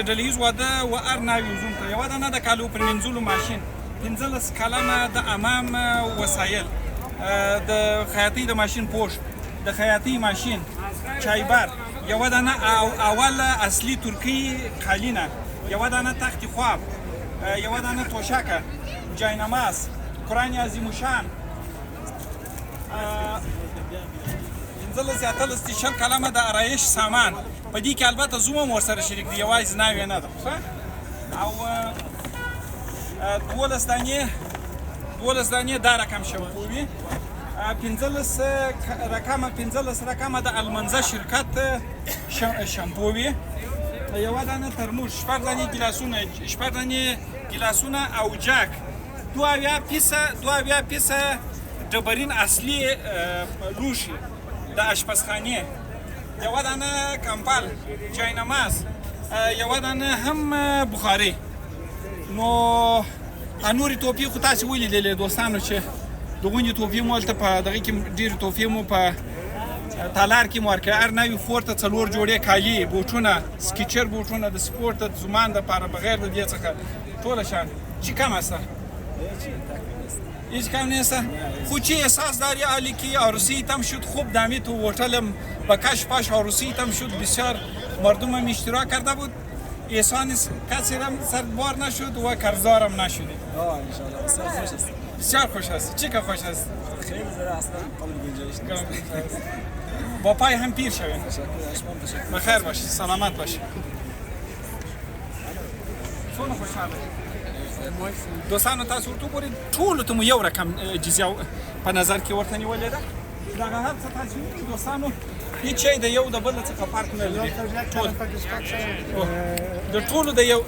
ډلییز واده و هر نوي زوم ته یوه دانه د کالو پرمینځلو ماشین 15 کلمه د امام وسایل د خیاطۍ د ماشین پوشت د خیاطۍ ماشین چایبر یوه دانه اول اصلي ترکي قالینه یوه دانه تخت خواب یوه دانه توشکه جاینماز قرآن عظیم‌الشان 15 شل کلمه د آرایش سامان په دې کې البته زوم هم ورسره شریک دی یوازې ناوې نه ده او 12 دانې دا رقم شامپو وي 15 رقمه د المنزه شرکت شامپو وي یوه دانه ترموز 6 دانې ګیلاسونه او جاک 2 پیسه ډبرین اصلي لوښي د اشپزخانې یوه دانه کمپل جاینماز یوه دانه هم بخاري نو نورې توفي خو تاسې ولیدلې دوستانو چې د غونډې توفي مو هلته په دغه کې ډېرې توفي مو په تالار کې مو ورکړې هر نوي خور ته 4 جوړې کالي بوټونه سکیچر بوټونه د سپورت د زومان دپاره بغیر د دې څخه ټوله شان چی کم است؟ هیچ کم نیست خود چی احساس داری حالی که عروسیتم شد خوب دمی تو هتلم با کش پاش عروسیتم شد بسیار مردم هم اشتراک کرده بود احسان کسی هم سربار نشد و کرزارم نشدی انشالله بسیار خوش است بسیار خوش است چی که خوش است؟ خیلی زره اصلا قابل گنجایش نیست با پای هم پیر شوین بخیر باشی سلامت باشی څونه خوشحاله دوستانو تاسو ورته وګورئ ټولو ته مو یو رقم جزیه په نظر کې ورته نیولې ده دغه هر څه تاسو وینئ دوستانو هېڅ شی د یو د بل څخه فرق نه لري د ټولو د یو